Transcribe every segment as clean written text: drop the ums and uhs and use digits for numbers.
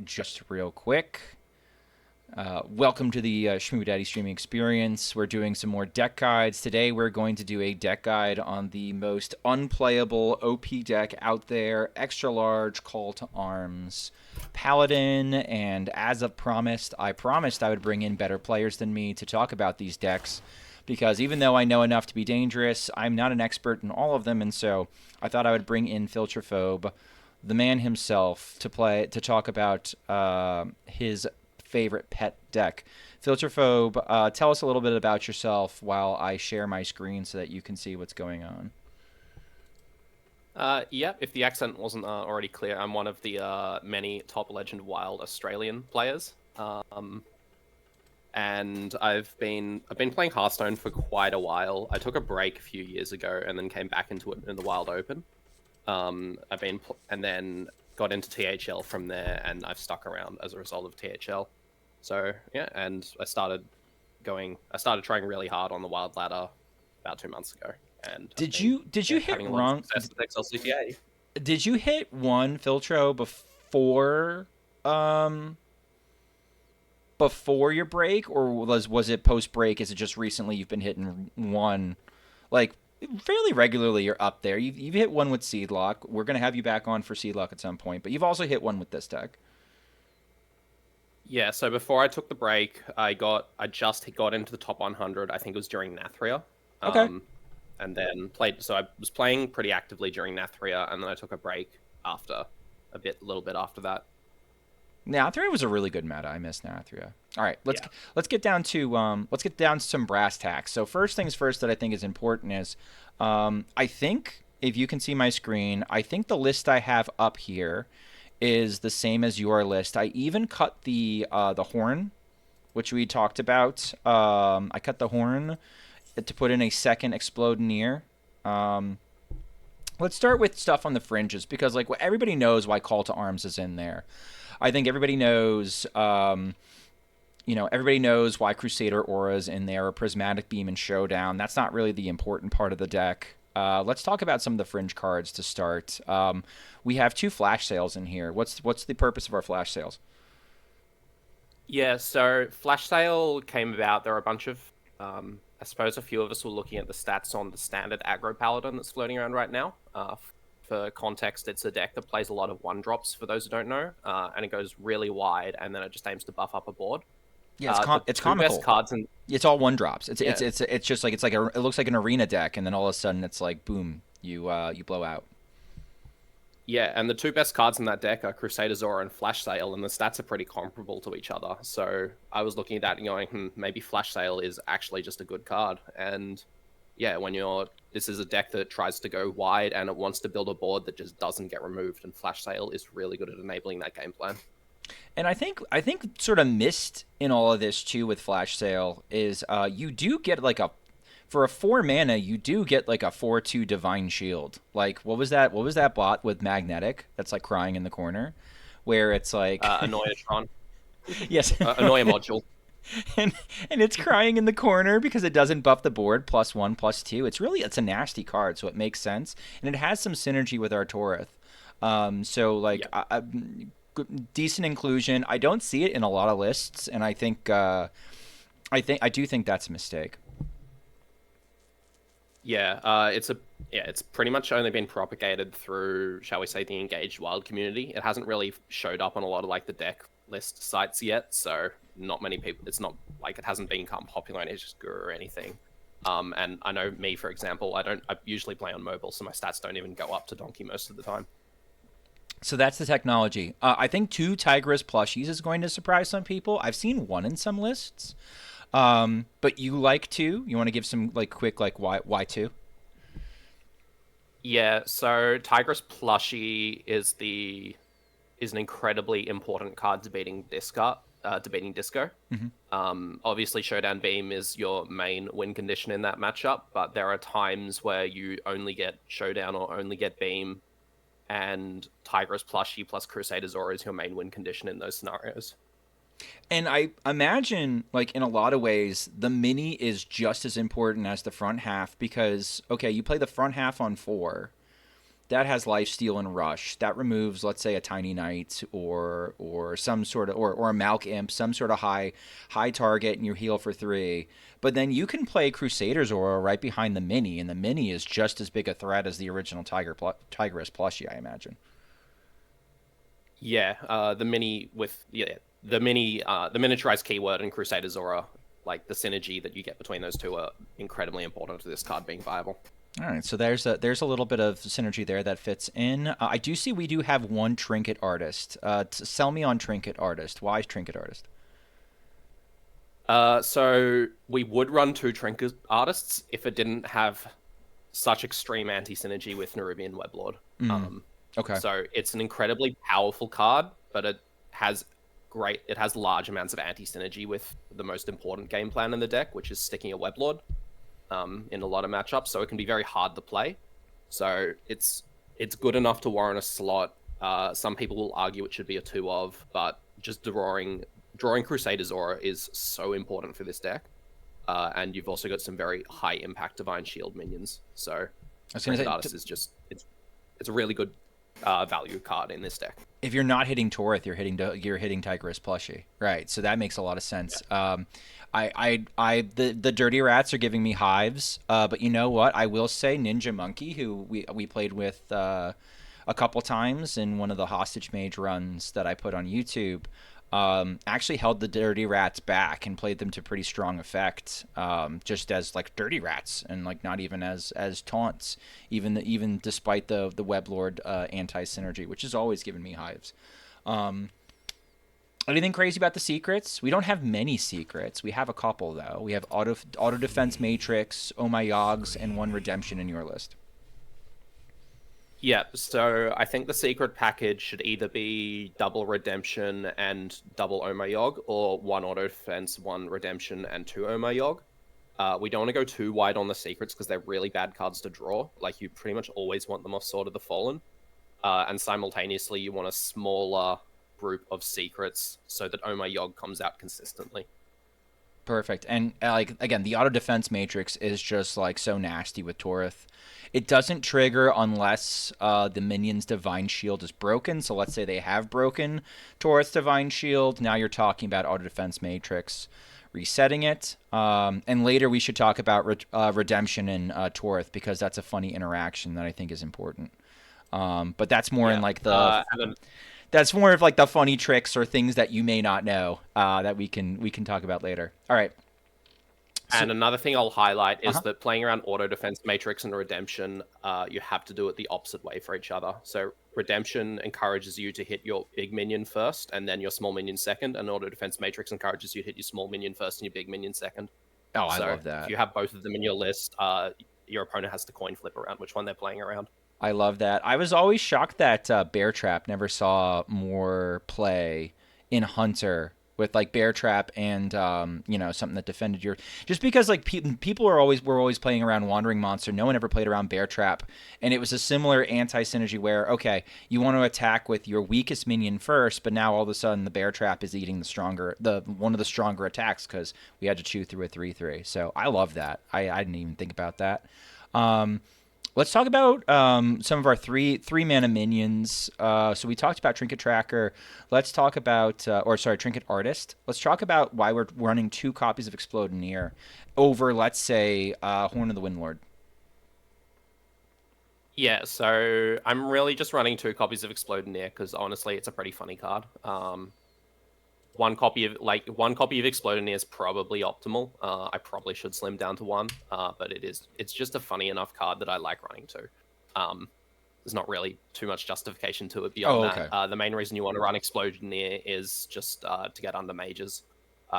Just real quick. Welcome to the Shmoo Daddy streaming experience. We're doing some more deck guides. Today we're going to do a deck guide on the most unplayable OP deck out there, extra large Call to Arms Paladin. And as of promised, I promised I would bring in better players than me to talk about these decks. Because even though I know enough to be dangerous, I'm not an expert in all of them, and so I thought I would bring in Filtrophobe, the man himself, to talk about his favorite pet deck. Filtrophobe, tell us a little bit about yourself while I share my screen so that you can see what's going on. Yeah, if the accent wasn't already clear, I'm one of the many top Legend Wild Australian players. And I've been playing Hearthstone for quite a while. I took a break a few years ago and then came back into it in the Wild Open. And then got into THL from there, and I've stuck around as a result of THL. So yeah, and I started trying really hard on the Wild Ladder about 2 months ago. And did you hit wrong? Did you hit one Filtro before your break, or was it post break? Is it just recently you've been hitting one, like fairly regularly? You're up there. You've hit one with Seedlock. We're gonna have you back on for Seedlock at some point, but you've also hit one with this deck. Yeah, so before I took the break, I just got into the top 100. I think it was during Nathria. Okay. And then played. So I was playing pretty actively during Nathria, and then I took a break after a little bit after that. Nathria was a really good meta. I miss Nathria. All right, let's get down to some brass tacks. So first things first that I think is important is, I think if you can see my screen, I think the list I have up here is the same as your list. I even cut the horn, which we talked about. I cut the horn to put in a second Explodeneer. Let's start with stuff on the fringes, because like everybody knows why Call to Arms is in there. I think everybody knows, everybody knows why Crusader Aura's in there, or Prismatic Beam and Showdown. That's not really the important part of the deck. Let's talk about some of the fringe cards to start. We have 2 flash sales in here. What's the purpose of our flash sales? Yeah, so flash sale came about. There are a bunch of, I suppose a few of us were looking at the stats on the standard aggro paladin that's floating around right now. For context, it's a deck that plays a lot of 1-drops, for those who don't know, and it goes really wide, and then it just aims to buff up a board. Yeah, it's comical. Best cards it's all 1-drops. It's just like it looks like an arena deck, and then all of a sudden it's like boom, you blow out. Yeah, and the 2 best cards in that deck are Crusader Aura and Flash Sale, and the stats are pretty comparable to each other. So I was looking at that and going, maybe Flash Sale is actually just a good card. And yeah, this is a deck that tries to go wide and it wants to build a board that just doesn't get removed, and Flash Sale is really good at enabling that game plan. And I think sort of missed in all of this too with Flash Sale is you do get like for a 4 mana, you do get like a 4/2 Divine Shield. Like what was that bot with Magnetic that's like crying in the corner, where it's like Annoyatron. Yes. Annoya module. And it's crying in the corner because it doesn't buff the board +1/+2. It's a nasty card, so it makes sense, and it has some synergy with Artoreth. So like yeah. Decent inclusion. I don't see it in a lot of lists, and I do think that's a mistake. Yeah, it's pretty much only been propagated through, shall we say, the engaged wild community. It hasn't really showed up on a lot of like the deck list sites yet, so not many people. It's not like it hasn't become popular in HSGuru or anything. And I know me, for example, I usually play on mobile, so my stats don't even go up to Donkey most of the time. So that's the technology. I think 2 Tigress plushies is going to surprise some people. I've seen 1 in some lists. But you like 2? You want to give some like quick like why 2? Yeah, so Tigress plushie is an incredibly important card debating Disco. Mm-hmm. Obviously, Showdown Beam is your main win condition in that matchup, but there are times where you only get Showdown or only get Beam, and Tigress plushie plus Crusader Aura is your main win condition in those scenarios. And I imagine, like, in a lot of ways, the mini is just as important as the front half because, okay, you play the front half on 4, that has lifesteal and rush. That removes, let's say, a tiny knight or some sort of or a Malk imp, some sort of high target, and you heal for 3. But then you can play Crusader's Aura right behind the mini, and the mini is just as big a threat as the original Tigress plushie, I imagine. Yeah, the miniaturized keyword and Crusader's Aura, like the synergy that you get between those two, are incredibly important to this card being viable. All right, so there's a little bit of synergy there that fits in. I do see we do have one Trinket Artist. Sell me on Trinket Artist. Why is Trinket Artist? So we would run 2 Trinket Artists if it didn't have such extreme anti-synergy with Nerubian Weblord. Okay. So it's an incredibly powerful card, but it has large amounts of anti-synergy with the most important game plan in the deck, which is sticking a Weblord in a lot of matchups. So it can be very hard to play. So it's good enough to warrant a slot. Some people will argue it should be a 2 of, but just drawing Crusader's Aura is so important for this deck. And you've also got some very high impact Divine Shield minions. So Trinket Artist is just it's a really good value card in this deck. If you're not hitting Torith, you're hitting Tigress plushie, right? So that makes a lot of sense. Yeah. The Dirty Rats are giving me hives, but you know what? I will say Ninja Monkey, who we played with a couple times in one of the Hostage Mage runs that I put on YouTube, actually held the Dirty Rats back and played them to pretty strong effect, just as like Dirty Rats and like not even as taunts, even despite the Weblord anti synergy, which has always given me hives. Anything crazy about the secrets? We don't have many secrets. We have a couple though. We have auto defense matrix, Oh My Yoggs, and 1 redemption in your list. Yeah, so I think the secret package should either be double redemption and double Oh My Yogg, or 1 auto defense, 1 redemption, and 2 Oh My Yogg. We don't want to go too wide on the secrets because they're really bad cards to draw. Like, you pretty much always want them off Sword of the Fallen. And simultaneously, you want a smaller group of secrets so that Oh My Yogg comes out consistently. Perfect. And like again, the auto defense matrix is just like so nasty with Torith. It doesn't trigger unless the minion's Divine Shield is broken. So let's say they have broken Torith's Divine Shield. Now you're talking about auto defense matrix resetting it. And later we should talk about redemption in Torith, because that's a funny interaction that I think is important. But that's more in like the that's more of like the funny tricks or things that you may not know that we can talk about later. All right. And another thing I'll highlight is that playing around auto defense matrix and redemption, you have to do it the opposite way for each other. So redemption encourages you to hit your big minion first and then your small minion second, and auto defense matrix encourages you to hit your small minion first and your big minion second. Oh, I love that. If you have both of them in your list, your opponent has to coin flip around which one they're playing around. I love that. I was always shocked that Bear Trap never saw more play in Hunter with like Bear Trap and something that defended your, just because like people were always playing around Wandering Monster. No one ever played around Bear Trap, and it was a similar anti synergy where you want to attack with your weakest minion first, but now all of a sudden the Bear Trap is eating one of the stronger attacks because we had to chew through a 3/3. So I love that. I didn't even think about that. Let's talk about some of our three mana minions. So we talked about Trinket Tracker. Let's talk about, Trinket Artist. Let's talk about why we're running 2 copies of Explodoneer over, let's say, Horn of the Windlord. Yeah, so I'm really just running 2 copies of Explodoneer because honestly, it's a pretty funny card. One copy of Explodoneer is probably optimal. I probably should slim down to 1, but it's just a funny enough card that I like running 2. There's not really too much justification to it beyond that. The main reason you want to run Explodoneer is just to get under mages.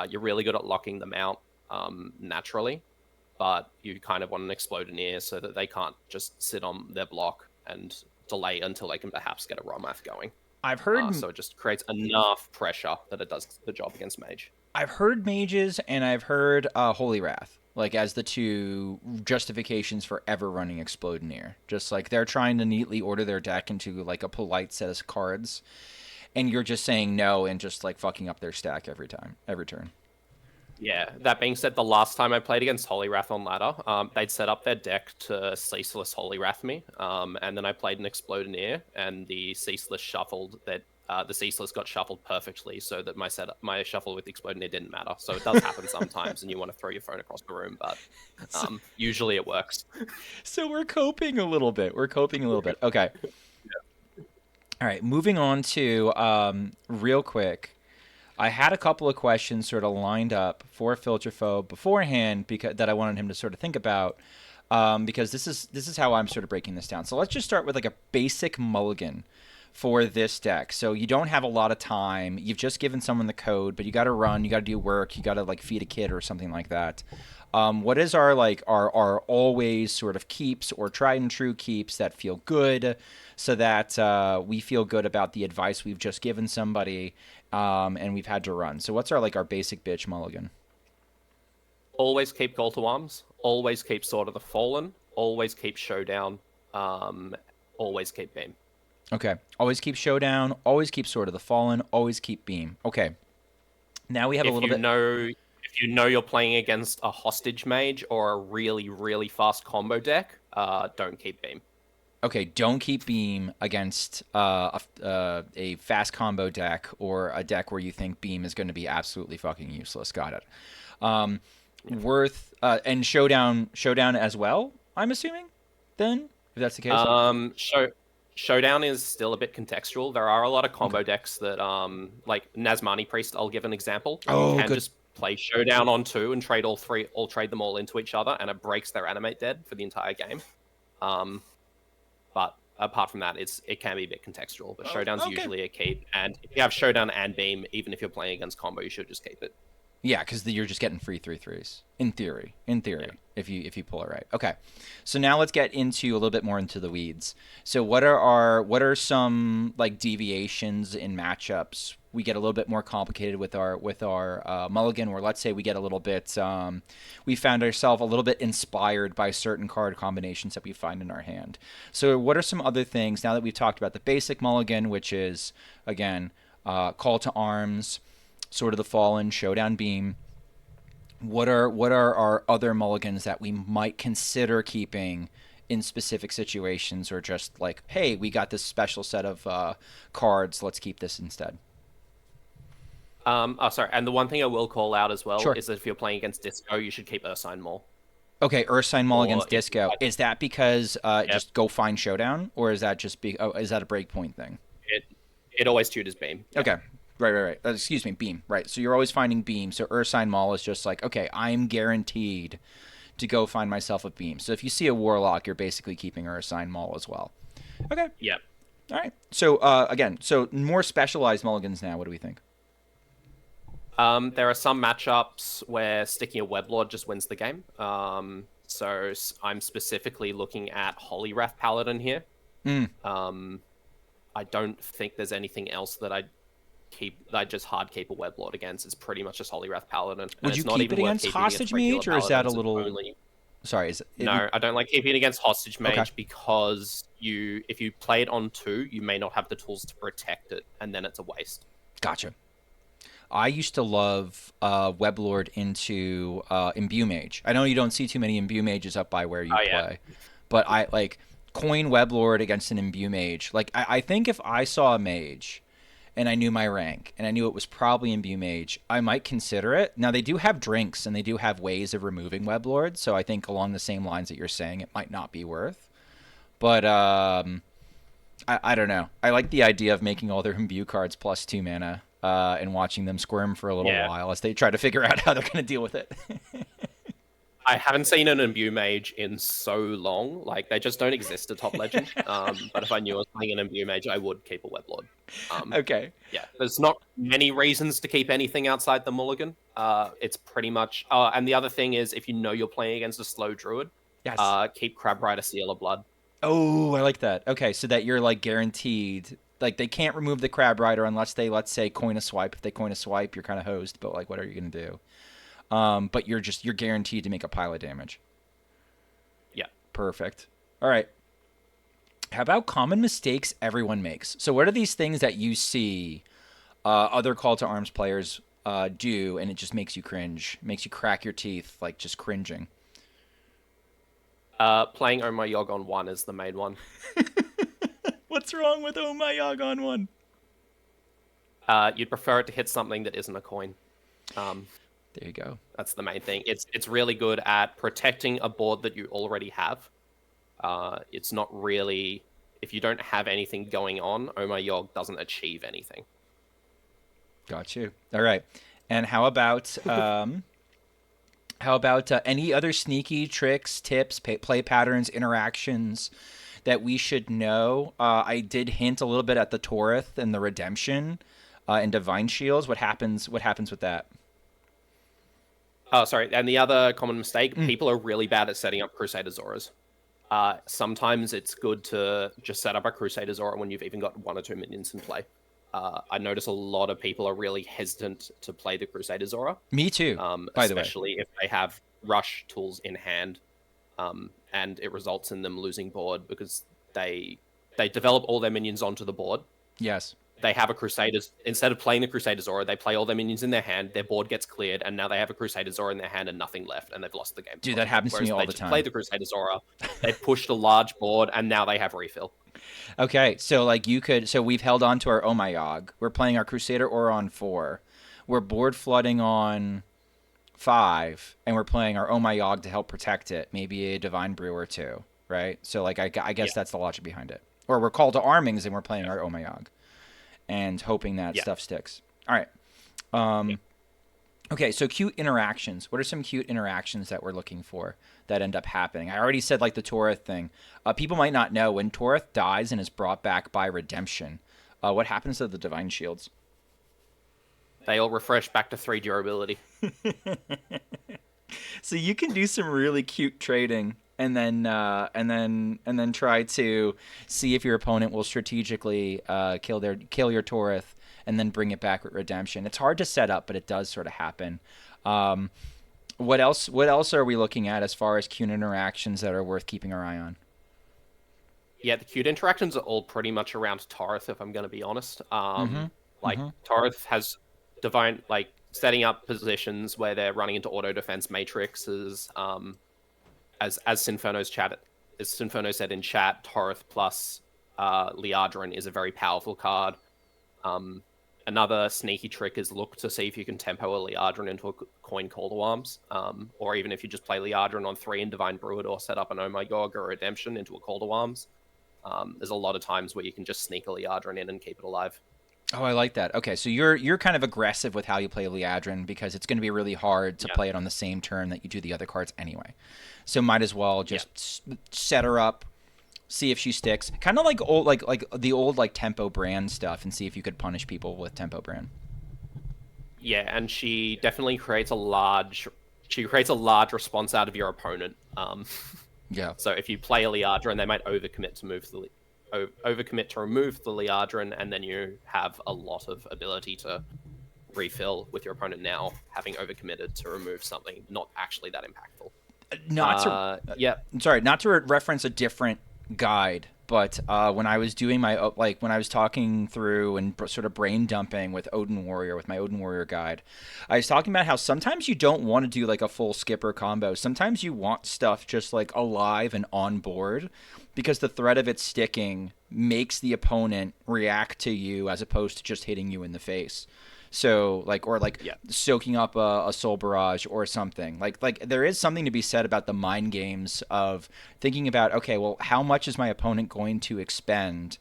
You're really good at locking them out naturally, but you kind of want an Explodoneer so that they can't just sit on their block and delay until they can perhaps get a Romath going. I've heard so it just creates enough pressure that it does the job against mage. I've heard mages and I've heard Holy Wrath like as the 2 justifications for ever running Explodoneer. Just like they're trying to neatly order their deck into like a polite set of cards, and you're just saying no and just like fucking up their stack every turn. Yeah, that being said, the last time I played against Holy Wrath on ladder, they'd set up their deck to Ceaseless Holy Wrath me, and then I played an Explodoneer, and the Ceaseless shuffled that. The Ceaseless got shuffled perfectly, so that my shuffle with Explodoneer didn't matter. So it does happen sometimes, and you want to throw your phone across the room, but usually it works. So we're coping a little bit. We're coping a little bit. Okay. All right. Moving on to real quick. I had a couple of questions sort of lined up for Filtrophobe beforehand because that I wanted him to sort of think about, because this is how I'm sort of breaking this down. So let's just start with like a basic mulligan for this deck. So you don't have a lot of time. You've just given someone the code, but you got to run. You got to do work. You got to like feed a kid or something like that. What is our like our always sort of keeps or tried and true keeps that feel good, so that we feel good about the advice we've just given somebody, and we've had to run. So what's our like our basic bitch mulligan? Always keep Call to Arms. Always keep Sword of the Fallen. Always keep Showdown. Always keep Beam. Okay. Always keep Showdown. Always keep Sword of the Fallen. Always keep Beam. Okay. Now we have a little bit. If you know you're playing against a hostage mage or a really, really fast combo deck, don't keep Beam. Okay, don't keep Beam against a fast combo deck or a deck where you think Beam is going to be absolutely fucking useless. Got it. And Showdown as well, I'm assuming, then, if that's the case? Showdown is still a bit contextual. There are a lot of combo decks that, like Nazmani Priest, I'll give an example. Oh, you can good. just play Showdown on 2 and trade trade them all into each other, and it breaks their animate dead for the entire game. But apart from that, it can be a bit contextual. But Showdown's usually a keep, and if you have Showdown and Beam, even if you're playing against combo, you should just keep it. Yeah, because you're just getting free 3/3s in theory. Yeah. If you pull it right. Okay, so now let's get into a little bit more into the weeds. So what are some like deviations in matchups? We get a little bit more complicated with our mulligan, where let's say we get a little bit we found ourselves a little bit inspired by certain card combinations that we find in our hand. So what are some other things now that we've talked about the basic mulligan, which is again Call to Arms, Sword of the Fallen, Showdown, Beam. What are our other mulligans that we might consider keeping in specific situations, or just like, hey, we got this special set of cards, let's keep this instead? Sorry, and the one thing I will call out as well Sure. is that if you're playing against Disco, you should keep Ursine Maul. Okay, Ursine Maul against Or Disco. Is that because just go find Showdown, or is that just is that a breakpoint thing? It always tutors Beam. Okay. Right. Excuse me, Beam. Right. So you're always finding Beam. So Ursine Maul is just like, okay, I'm guaranteed to go find myself a Beam. So if you see a Warlock, you're basically keeping Ursine Maul as well. Okay. Yep. All right. So again, so more specialized mulligans now. What do we think? There are some matchups where sticking a weblord just wins the game. So I'm specifically looking at Holy Wrath Paladin here. I don't think there's anything else that I just hard keep a weblord against. It's pretty much just Holy Wrath Paladin. Would you keep it against Hostage Mage, or is that a little? Sorry, No, I don't like keeping it against Hostage Mage because if you play it on 2, you may not have the tools to protect it, and then it's a waste. Gotcha. I used to love Weblord into Imbue Mage. I know you don't see too many Imbue Mages up by where you play, but I like coin Weblord against an Imbue Mage. Like I think if I saw a mage and I knew my rank and I knew it was probably Imbue Mage, I might consider it. Now they do have drinks and they do have ways of removing Weblord, so I think along the same lines that you're saying, it might not be worth. But I don't know. I like the idea of making all their Imbue cards plus 2 mana. And watching them squirm for a little while as they try to figure out how they're going to deal with it. I haven't seen an Imbue Mage in so long. Like, they just don't exist at Top Legend. But if I knew I was playing an Imbue Mage, I would keep a Weblord. Okay. Yeah, there's not many reasons to keep anything outside the mulligan. It's pretty much... and the other thing is, if you know you're playing against a slow druid, keep Crab Rider Seal of Blood. Oh, I like that. Okay, so that you're, like, guaranteed... Like, they can't remove the Crab Rider unless they, let's say, coin a swipe. If they coin a swipe, you're kind of hosed, but, like, what are you going to do? But you're guaranteed to make a pile of damage. Yeah. Perfect. All right. How about common mistakes everyone makes? So what are these things that you see other Call to Arms players do, and it just makes you cringe, makes you crack your teeth, like just cringing? Playing Oh My Yogg on 1 is the main one. What's wrong with Oh My Yogg on 1? You'd prefer it to hit something that isn't a coin. There you go. That's the main thing. It's really good at protecting a board that you already have. It's not really... If you don't have anything going on, Oh My Yogg doesn't achieve anything. Got you. All right. And how about any other sneaky tricks, tips, play patterns, interactions that we should know? I did hint a little bit at the Torith and the Redemption and Divine Shields. What happens with that? Oh, sorry. And the other common mistake, people are really bad at setting up Crusader Zoras. Sometimes it's good to just set up a Crusader Zora when you've even got 1 or 2 minions in play. I notice a lot of people are really hesitant to play the Crusader Zora. Me too, by the way. Especially if they have rush tools in hand, and it results in them losing board because they develop all their minions onto the board. Yes. They have a Crusaders... Instead of playing the Crusader Zora, they play all their minions in their hand, their board gets cleared, and now they have a Crusader Zora in their hand and nothing left, and they've lost the game. Dude, that happens to me all the time. Whereas they just play the Crusader Zora, they've pushed a large board, and now they have refill. Okay, so like so we've held on to our Oh My Yogg. We're playing our Crusader Aura on 4. We're board flooding on 5, and we're playing our Oh My Yogg to help protect it. Maybe a Divine Brew or 2, right? So like I guess that's the logic behind it. Or we're called to armings and we're playing our Oh My Yogg and hoping that stuff sticks. All right. Okay, so cute interactions. What are some cute interactions that we're looking for that end up happening? I already said like the Torith thing. People might not know when Torith dies and is brought back by Redemption, what happens to the Divine Shields? They all refresh back to 3 durability. So you can do some really cute trading and then try to see if your opponent will strategically kill your Torith and then bring it back with Redemption. It's hard to set up, but it does sort of happen. What else are we looking at as far as cute interactions that are worth keeping our eye on? Yeah, the cute interactions are all pretty much around Torith, if I'm going to be honest. Torith has divine, like, setting up positions where they're running into auto defense matrices. As Sinferno said in chat, Torith plus Liadrin is a very powerful card. Another sneaky trick is look to see if you can tempo a Liadrin into a coin Call to Arms, or even if you just play Liadrin on 3 in Divine Druid or set up an Oh My Yogg or Redemption into a Call to Arms. There's a lot of times where you can just sneak a Liadrin in and keep it alive. Oh, I like that. Okay, so you're kind of aggressive with how you play Liadrin because it's going to be really hard to play it on the same turn that you do the other cards anyway. So might as well just set her up, see if she sticks. Kind of like old like the old like Tempo Brand stuff, and see if you could punish people with Tempo Brand. Yeah, and she definitely creates a large response out of your opponent. Yeah. So if you play a Liadrin, they might overcommit to remove the Liadrin, and then you have a lot of ability to refill with your opponent now, having overcommitted to remove something not actually that impactful. Not to reference a different guide, but when I was doing my when I was talking through and sort of brain dumping with Odin Warrior, with my Odin Warrior guide, I was talking about how sometimes you don't want to do like a full skipper combo. Sometimes you want stuff just like alive and on board, because the threat of it sticking makes the opponent react to you as opposed to just hitting you in the face. So soaking up a soul barrage or something. Like there is something to be said about the mind games of thinking about, okay, well, how much is my opponent going to expend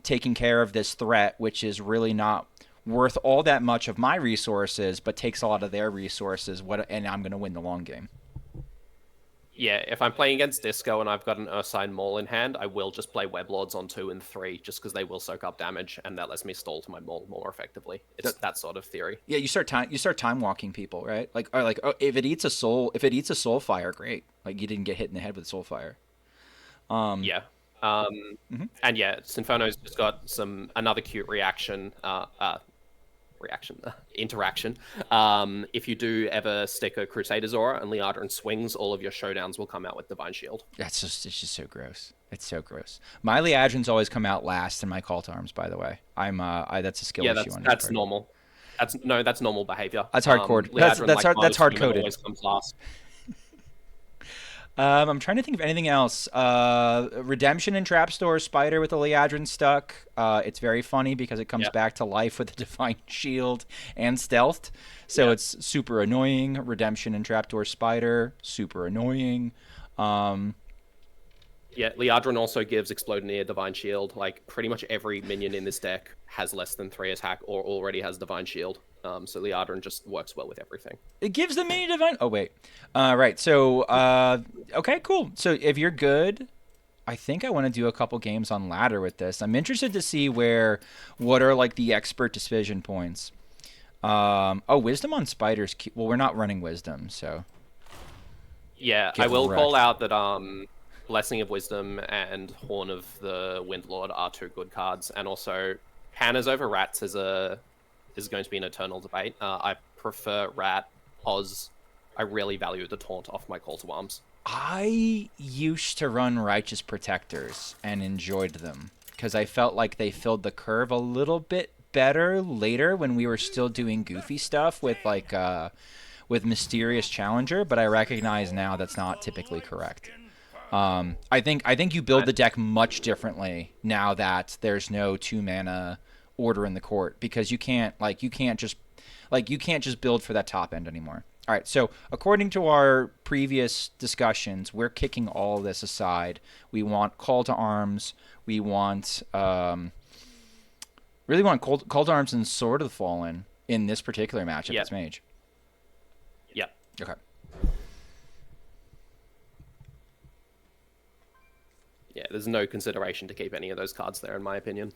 taking care of this threat, which is really not worth all that much of my resources, but takes a lot of their resources. And I'm going to win the long game. Yeah, if I'm playing against Disco and I've got an Ursine Maul in hand, I will just play Weblords on 2 and 3, just because they will soak up damage, and that lets me stall to my Maul more effectively. It's that sort of theory. Yeah, you start time walking people, right? If it eats a soul fire, great. Like you didn't get hit in the head with soul fire. And Sinferno's just got another cute interaction. If you do ever stick a Crusader Zora and Liadrin swings, all of your Showdowns will come out with Divine Shield. It's just so gross. It's so gross. My Liadrins always come out last in my Call to Arms, by the way. That's a skill issue on your part. That's normal. That's normal behavior. That's hardcore. Liadrin, That's hard coded. Always comes last. I'm trying to think of anything else. Redemption and Trapstore Spider with the Liadrin stuck. It's very funny because it comes back to life with the Divine Shield and Stealthed. So it's super annoying. Redemption and Trapdoor Spider, super annoying. Yeah, Liadrin also gives Explodinator Divine Shield. Like, pretty much every minion in this deck has less than 3 attack or already has Divine Shield. So Liadrin just works well with everything. It gives the mini divine. Oh wait, right. So okay, cool. So if you're good, I think I want to do a couple games on ladder with this. I'm interested to see what are like the expert decision points. Oh, wisdom on spiders. Well, we're not running wisdom, so. Yeah, I will call out that Blessing of Wisdom and Horn of the Windlord are 2 good cards, and also Hammers over Rats is going to be an eternal debate. I prefer Rat. Oz, I really value the taunt off my Call to Arms. I used to run Righteous Protectors and enjoyed them because I felt like they filled the curve a little bit better later when we were still doing goofy stuff with like with Mysterious Challenger, but I recognize now that's not typically correct. I think you build the deck much differently now that there's no 2-mana order in the court, because you can't just build for that top end anymore. All right, so according to our previous discussions, we're kicking all this aside. We want Call to Arms. We want really want Call to Arms and Sword of the Fallen in this particular matchup. It's Mage. Yep. Okay. Yeah, there's no consideration to keep any of those cards there, in my opinion.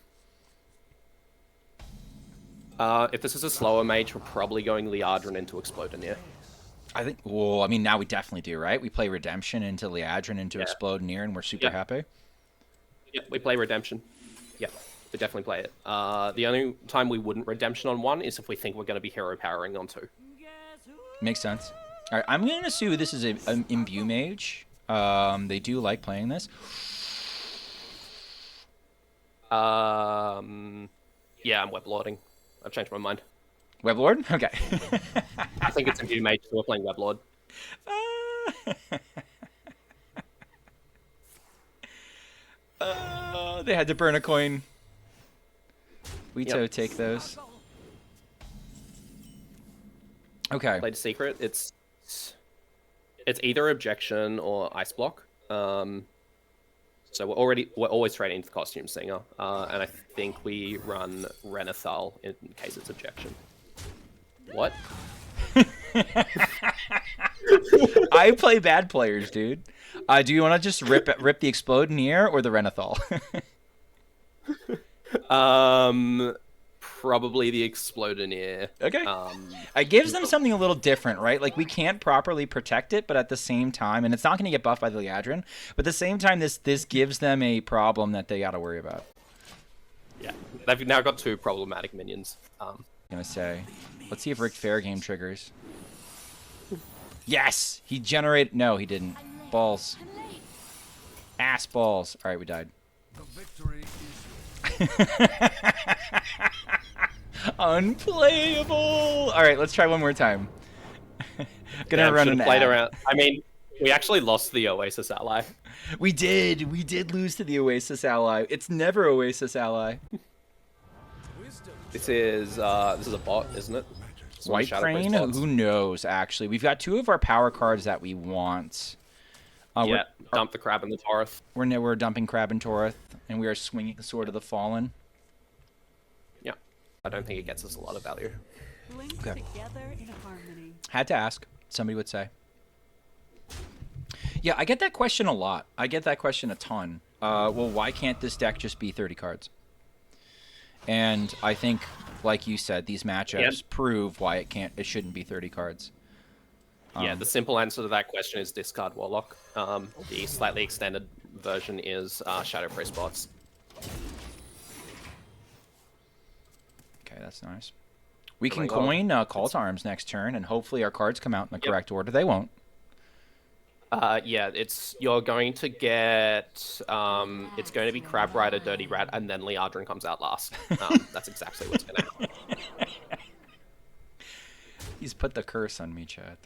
If this is a slower mage, we're probably going Liadrin into Explodinator. I think. Well, I mean, now we definitely do, right? We play Redemption into Liadrin into Explodinator, and we're super happy. Yeah, we play Redemption. Yeah, we definitely play it. The only time we wouldn't Redemption on 1 is if we think we're going to be hero powering on 2. Makes sense. All right, I'm going to assume this is an Imbue Mage. They do like playing this. Yeah, I'm weblording. I've changed my mind. Weblord? Okay. I think it's Imbue Mage, so we're playing Weblord. They had to burn a coin. Weto take those. Okay. Played Secret. It's either Objection or Ice Block. So we're always trading into Costume Singer, and I think we run Renathal in case it's Objection. What? I play bad players, dude. Do you want to just rip the Explodinator or the Renathal? Probably the Explodinator. Okay. It gives them something a little different, right? Like, we can't properly protect it, but at the same time, and it's not going to get buffed by the Liadrin, but at the same time, this gives them a problem that they got to worry about. Yeah, they've now got 2 problematic minions. I'm going to say, let's see if Rick Fairgame triggers. Yes! He generated... No, he didn't. Balls. Ass balls. All right, we died. The victory is Unplayable. All right, let's try one more time. Gonna run an played ad. around. I mean, we actually lost the Oasis ally. We did lose to the Oasis ally. It's never Oasis ally. This is a bot, isn't it? White Crane? Who knows, actually. We've got 2 of our power cards that we want. Dump the Crab and the Tauroth. We're dumping Crab and Tauroth, and we are swinging the Sword of the Fallen. Yeah, I don't think it gets us a lot of value. Okay. Had to ask. Somebody would say. Yeah, I get that question a lot. I get that question a ton. Well, why can't this deck just be 30 cards? And I think, like you said, these matchups prove why it shouldn't be 30 cards. Yeah, the simple answer to that question is discard Warlock. The slightly extended version is Shadow Priest bots. Okay, that's nice. We can coin Call to Arms next turn, and hopefully our cards come out in the correct order. They won't. Yeah, you're going to get it's going to be Crab Rider, Dirty Rat, and then Liadrin comes out last. That's exactly what's going to happen. He's put the curse on me, chat.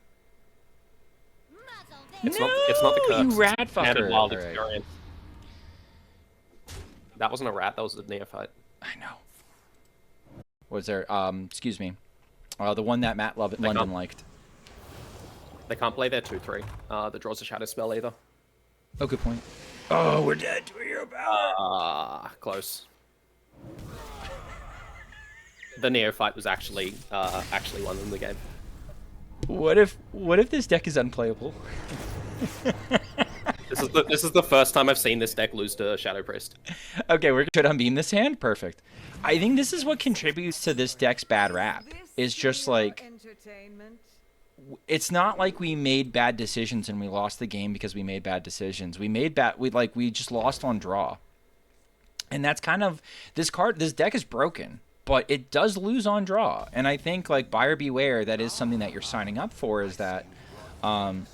It's not the curse. You rat It's standard fucker. wild All right. experience. That wasn't a rat. That was a neophyte. I know. Was there? Excuse me. The one that Matt London liked. They can't play their 2/3. That draws a shadow spell either. Oh, good point. Oh, we're dead to a hero power. Close. The neophyte was actually one in the game. What if this deck is unplayable? This is the first time I've seen this deck lose to Shadow Priest. Okay, we're gonna unbeam this hand. Perfect. I think this is what contributes to this deck's bad rap. Is just like it's not like we made bad decisions and we lost the game because we made bad decisions. We just lost on draw. And that's kind of this deck is broken, but it does lose on draw. And I think like buyer beware, that is something that you're signing up for, is that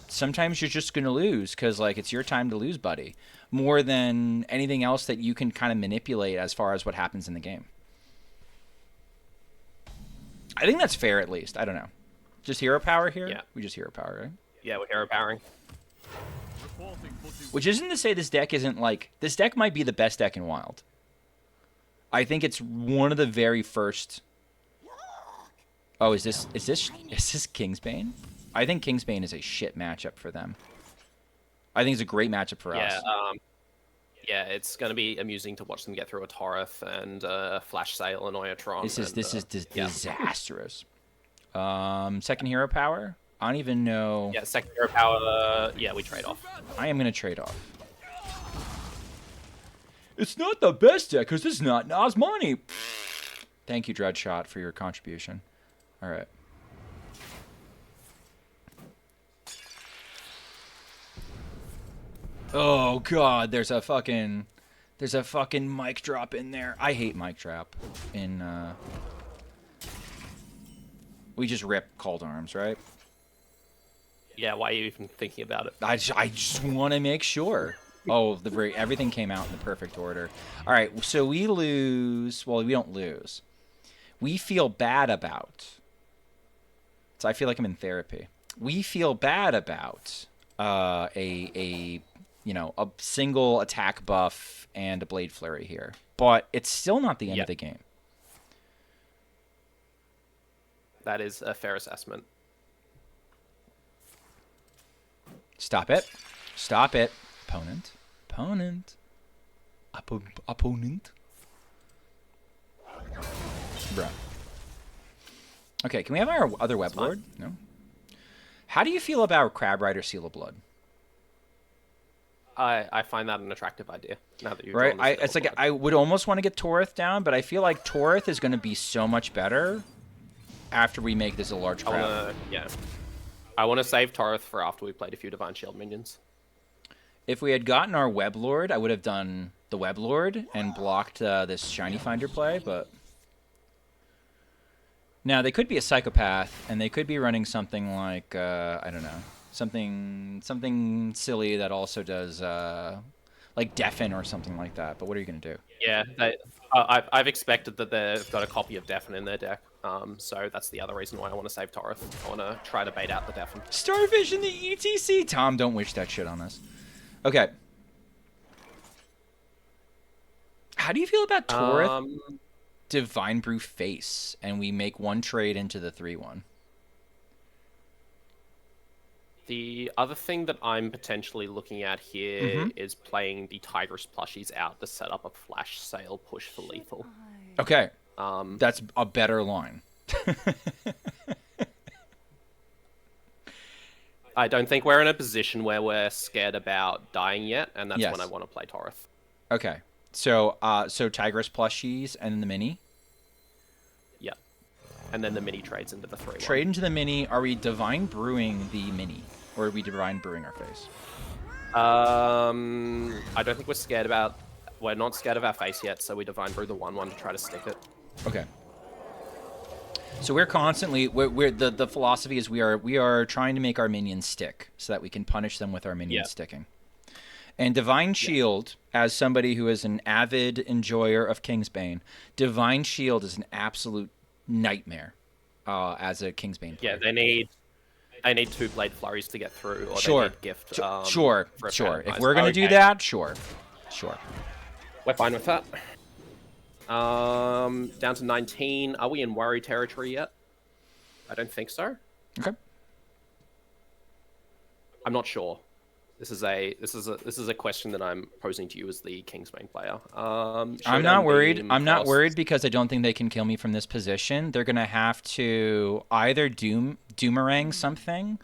sometimes you're just going to lose because like it's your time to lose, buddy, more than anything else that you can kind of manipulate as far as what happens in the game. I think that's fair, at least. I don't know. Just hero power here? Yeah. We just hero power, right? Yeah, we're hero powering. Which isn't to say this deck isn't like... This deck might be the best deck in Wild. I think it's one of the very first... Oh, is this Kingsbane? I think Kingsbane is a shit matchup for them. I think it's a great matchup for us. Yeah, it's going to be amusing to watch them get through a Torith and Flash Sale and Oyatron. This is disastrous. Second hero power? I don't even know. Yeah, second hero power, yeah, we trade off. I am going to trade off. It's not the best deck because it's not Nazmani. Thank you, Dreadshot, for your contribution. All right. Oh god, there's a fucking mic drop in there. I hate mic drop in we just rip Call to Arms, right? Yeah, why are you even thinking about it? I just want to make sure. Oh, everything came out in the perfect order. All right, so we lose. Well, we don't lose. We feel bad about. So I feel like I'm in therapy. We feel bad about a single attack buff and a Blade Flurry here. But it's still not the end of the game. That is a fair assessment. Stop it. Stop it. Opponent. Opponent. Opponent. Bruh. Okay, can we have our other weblord? No. How do you feel about Crab Rider Seal of Blood? I find that an attractive idea. Now that you've right, it's like I would almost want to get Torith down, but I feel like Torith is going to be so much better after we make this a large crowd. I want to save Torith for after we played a few Divine Shield minions. If we had gotten our weblord, I would have done the weblord and blocked this Shiny Finder play, but now they could be a psychopath and they could be running something like I don't know. Something silly that also does like Deafen or something like that. But what are you gonna do? Yeah, I've expected that they've got a copy of Deafen in their deck. So that's the other reason why I want to save Torith. I want to try to bait out the Deafen. Starfish in the ETC. Tom, don't wish that shit on us. Okay. How do you feel about Torith Divine Brew face and we make one trade into the 3/1? The other thing that I'm potentially looking at here is playing the Tigress plushies out to set up a Flash Sale push for lethal. Okay. That's a better line. I don't think we're in a position where we're scared about dying yet, and that's when I want to play Torith. Okay. So Tigress plushies and then the mini? Yeah. And then the mini trades into the 3/1. Trade into the mini. Are we Divine Brewing the mini? Or are we Divine Brewing our face? I don't think we're scared about... We're not scared of our face yet, so we Divine Brew the 1/1 to try to stick it. Okay. So we're constantly... The philosophy is we are trying to make our minions stick so that we can punish them with our minions sticking. And Divine Shield, as somebody who is an avid enjoyer of Kingsbane, Divine Shield is an absolute nightmare as a Kingsbane Yeah, player. they need 2 blade flurries to get through, or Sure. they need gift. Sure. For a Sure. If Phantom we're Eyes. gonna do Okay, that, sure. Sure. we're fine with that. Down to 19. Are we in worry territory yet? I don't think so. Okay. I'm not sure. This is a question that I'm posing to you as the Kingsbane player. I'm not worried. Beam I'm not costs- worried because I don't think they can kill me from this position. They're gonna have to either doomerang something,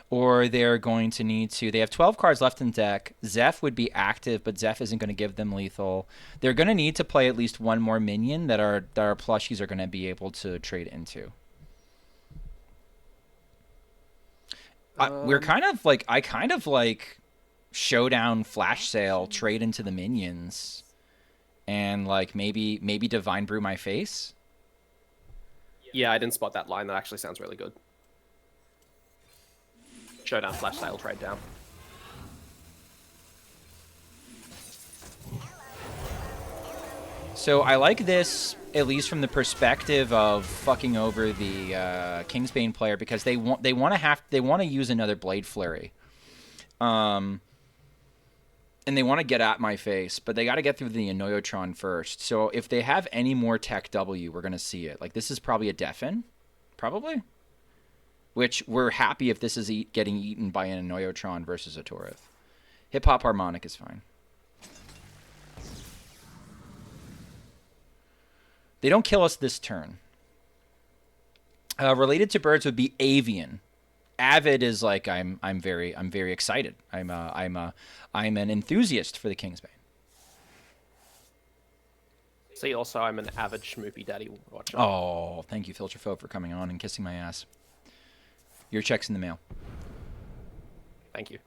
or they're going to need to. They have 12 cards left in deck. Zeph would be active, but Zeph isn't going to give them lethal. They're going to need to play at least one more minion that our plushies are going to be able to trade into. We're kind of like I kind of like Showdown flash sale trade into the minions, and like maybe Divine Brew my face. Yeah, I didn't spot that line. That actually sounds really good. Showdown flash sale trade down. So I like this at least from the perspective of fucking over the Kingsbane player because they want to use another Blade Flurry, and they want to get at my face, but they got to get through the Annoyotron first. So if they have any more Tech W, we're gonna see it. Like this is probably a Deafen, probably. Which we're happy if this is getting eaten by an Annoyotron versus a Torith. Hip Hop Harmonic is fine. They don't kill us this turn. Related to birds would be avian. Avid is like I'm very excited. I'm an enthusiast for the Kingsbane. See, also I'm an avid Schmoopy Daddy watcher. Oh, thank you, Filtrophobe, for coming on and kissing my ass. Your check's in the mail. Thank you.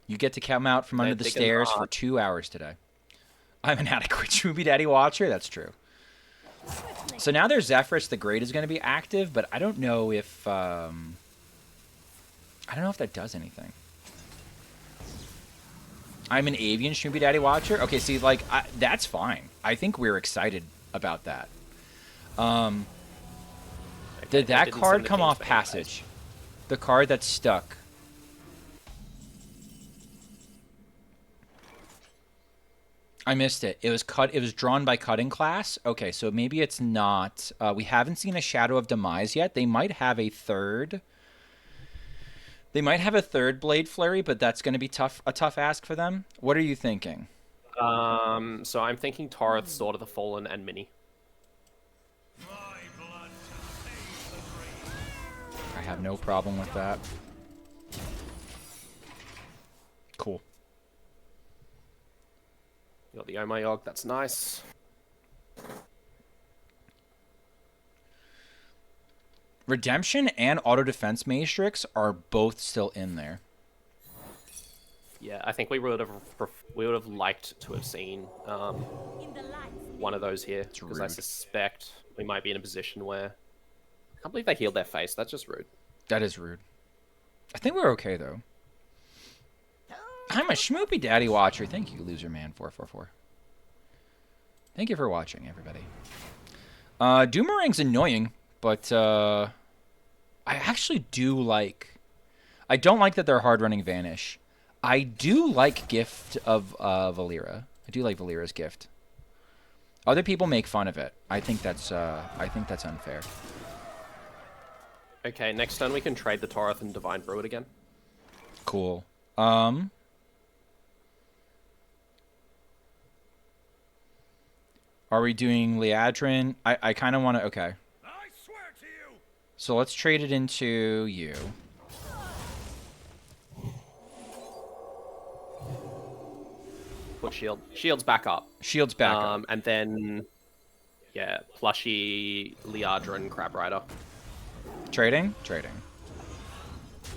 You get to come out from under the stairs for 2 hours today. I'm an adequate Schmoopy Daddy watcher. That's true. So now there's Zephyrus the Great is going to be active, but I don't know if that does anything. I'm an avian Schmoopy Daddy watcher. Okay, see, like that's fine. I think we're excited about that. Did that card come off passage? The card that's stuck. I missed it. It was cut. It was drawn by cutting class. Okay, so maybe it's not. We haven't seen a Shadow of Demise yet. They might have a third. They might have a third Blade Flurry, but that's going to be a tough ask for them. What are you thinking? So I'm thinking Torith, Sword of the Fallen, and Mini. I have no problem with that. Cool. You got the Oh My Yogg, that's nice. Redemption and Auto Defense Matrix are both still in there. Yeah, I think we would have liked to have seen one of those here because I suspect we might be in a position where I can't believe they healed their face. That's just rude. That is rude. I think we're okay though. I'm a Schmoopy Daddy watcher. Thank you, LoserMan444. Thank you for watching, everybody. Doomerang's annoying, but I actually do like. I don't like that they're hard running Vanish. I do like Gift of Valera. I do like Valera's Gift. Other people make fun of it. I think that's unfair. Okay, next turn we can trade the Torith and Divine Brew it again. Cool. Are we doing Liadrin? I kind of want to. Okay. I swear to you. So let's trade it into you. Put shield. Shield's back up. Shield's back up. And then, yeah, Plushie, Liadrin, Crab Rider. Trading? Trading.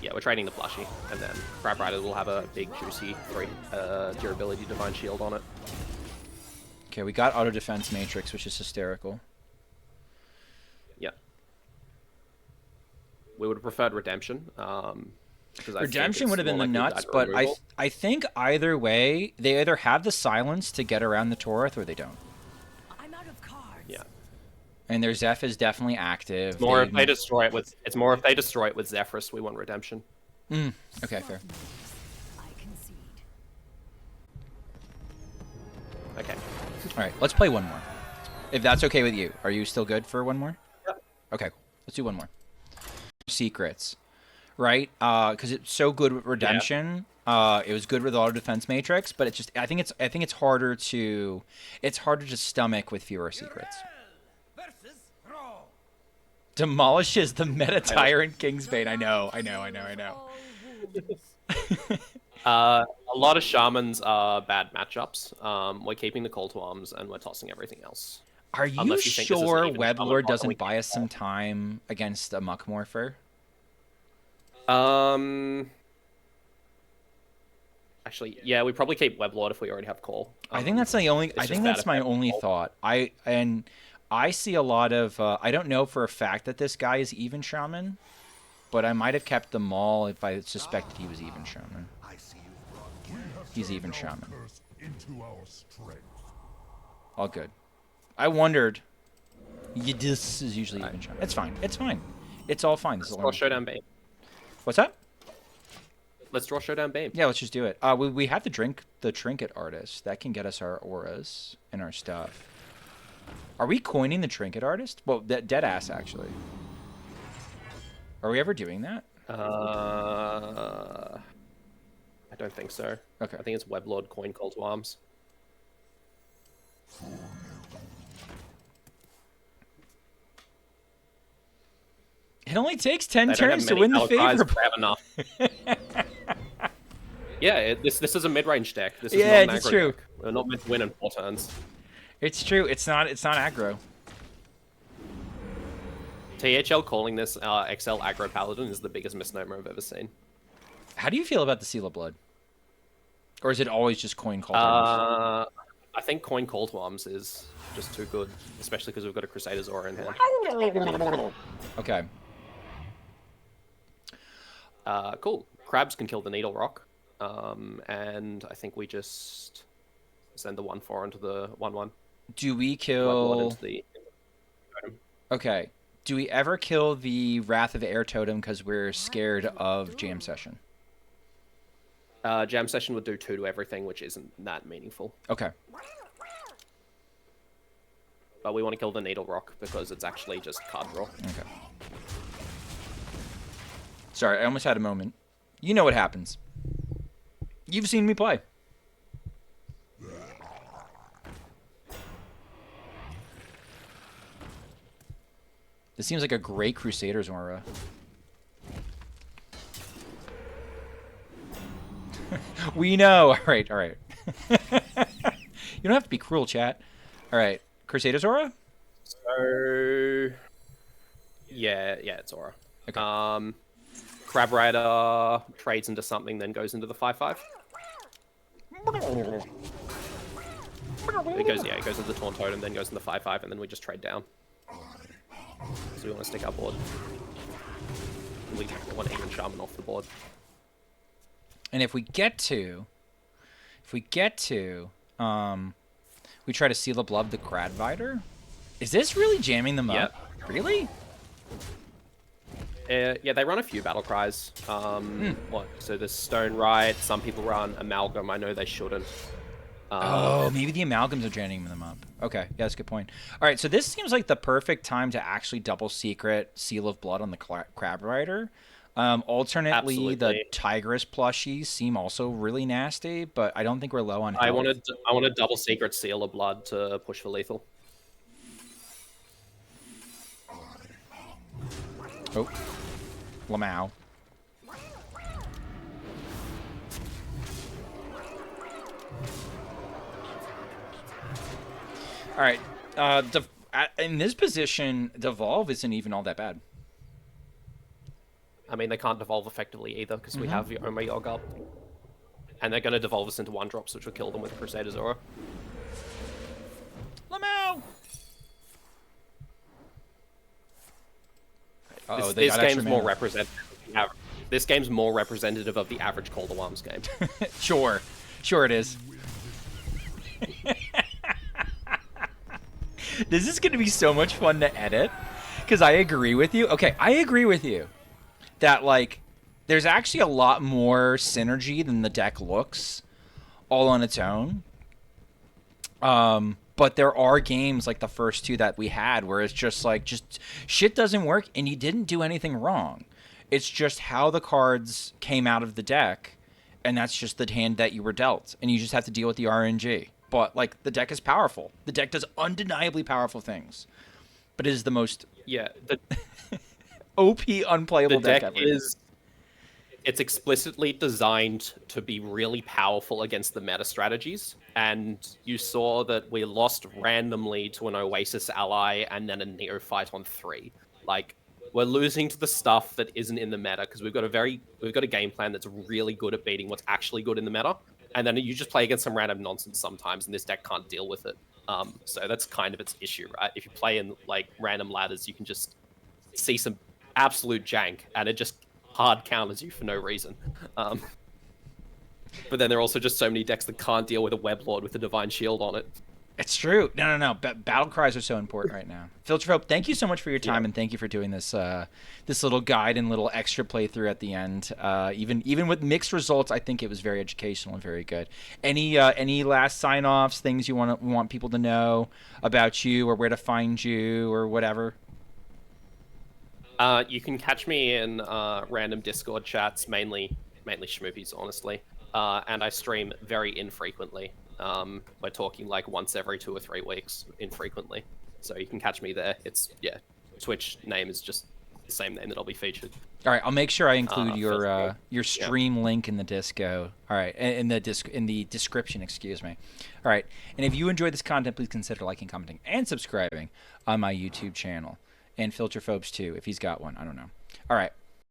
Yeah, we're trading the Plushie, and then Crab Rider will have a big, juicy 3 durability Divine Shield on it. Okay, we got Auto Defense Matrix, which is hysterical. Yeah. We would have preferred Redemption. Redemption would have been the nuts, but I think either way, they either have the silence to get around the Torith or they don't. I'm out of cards. Yeah. And their Zeph is definitely active. It's more if they destroy it with. It's more if they destroy it with Zephyrus. We want redemption. Okay, fair. I concede. Okay. All right, let's play one more. If that's okay with you. Are you still good for one more? Yep. Okay, cool. Let's do one more. Secrets, right? Because it's so good with redemption. Yeah. It was good with auto defense matrix, but it's just I think it's harder to stomach with fewer secrets. Demolishes the meta tyrant Kingsbane. I know. A lot of shamans are bad matchups. We're keeping the call to arms and we're tossing everything else. Are you sure Weblord doesn't buy us some time against a Muck Morpher? Actually, yeah, we probably keep Weblord if we already have call. I think that's the only. I think that's my only thought. I see a lot of. I don't know for a fact that this guy is even shaman, but I might have kept the Maul if I suspected he was even shaman. He's even shaman. All good. I wondered. This is usually even shaman. It's fine. It's fine. It's all fine. This is draw Showdown Beam. What's that? Let's draw Showdown Beam. Yeah, let's just do it. We have the trinket artist that can get us our auras and our stuff. Are we coining the trinket artist? Well, dead ass actually. Are we ever doing that? I don't think so. Okay. I think it's Weblord coin call to arms. It only takes 10 turns to win the favor. Enough. Yeah, this is a mid-range deck. This is not it's true. Deck. We're not meant to win in 4 turns. It's true. It's not aggro. THL calling this XL aggro paladin is the biggest misnomer I've ever seen. How do you feel about the Seal of Blood? Or is it always just coin call to arms? I think coin call to arms is just too good, especially because we've got a Crusader's Aura in hand. Okay. Cool. Crabs can kill the Needle Rock. And I think we just send the 1/4 into the 1/1. Do we kill... Okay. Do we ever kill the Wrath of Air Totem because we're scared of Jam Session? Jam Session would do 2 to everything, which isn't that meaningful. Okay. But we want to kill the Needle Rock because it's actually just card draw. Okay. Sorry, I almost had a moment. You know what happens. You've seen me play. This seems like a great Crusader's Aura. We know. All right. You don't have to be cruel, chat. All right. Crusader's Aura? So... Yeah, it's Aura. Okay. Crab Rider trades into something, then goes into the 5/5. It goes into the Taunt Totem, then goes into the 5/5, and then we just trade down. So we want to stick our board. We want even Shaman off the board. And if we get to, we try to Seal of Blood the Crab Rider. Is this really jamming them up? Really? Yeah, they run a few battle cries. So there's Stone Right. Some people run Amalgam. I know they shouldn't. Maybe the Amalgams are jamming them up. Okay, yeah, that's a good point. All right, so this seems like the perfect time to actually double secret Seal of Blood on the Crab Rider. Alternately, Absolutely. The Tigress plushies seem also really nasty, but I don't think we're low on health. I want a double secret Seal of Blood to push for lethal. Oh, Lamau. All right, in this position, Devolve isn't even all that bad. I mean, they can't devolve effectively either because we have Oh My Yogg up. And they're going to devolve us into 1-drops, which will kill them with Crusader's Aura. Lamau! This game's more representative. this game's more representative of the average Call to Arms game. Sure it is. This is going to be so much fun to edit, because I agree with you. Okay, I agree with you that, like, there's actually a lot more synergy than the deck looks all on its own. But there are games like the first two that we had where it's just like, just shit doesn't work and you didn't do anything wrong. It's just how the cards came out of the deck, and that's just the hand that you were dealt, and you just have to deal with the RNG. But, like, the deck is powerful. The deck does undeniably powerful things. But it is the most Yeah, the OP unplayable deck deck ever. it's explicitly designed to be really powerful against the meta strategies, and you saw that we lost randomly to an Oasis ally and then a Neophyte on 3. Like, we're losing to the stuff that isn't in the meta because we've got a game plan that's really good at beating what's actually good in the meta, and then you just play against some random nonsense sometimes, and this deck can't deal with it. So that's kind of its issue, right? If you play in like random ladders, you can just see some absolute jank, and it just hard counters you for no reason. But then there are also just so many decks that can't deal with a weblord with a divine shield on it. It's true. No. Battle cries are so important right now. Filtrophobe, thank you so much for your time, and thank you for doing this this little guide and little extra playthrough at the end. Even with mixed results, I think it was very educational and very good. Any last sign-offs, things you want people to know about you, or where to find you, or whatever? You can catch me in random Discord chats, mainly schmoopies, honestly. And I stream very infrequently. We're talking like once every 2 or 3 weeks, infrequently. So you can catch me there. Twitch name is just the same name that I'll be featured. All right, I'll make sure I include Facebook. your stream link in the disco. All right, in the description, excuse me. All right, and if you enjoyed this content, please consider liking, commenting, and subscribing on my YouTube channel, and Filtrophobe's too, if he's got one. I don't know. All right,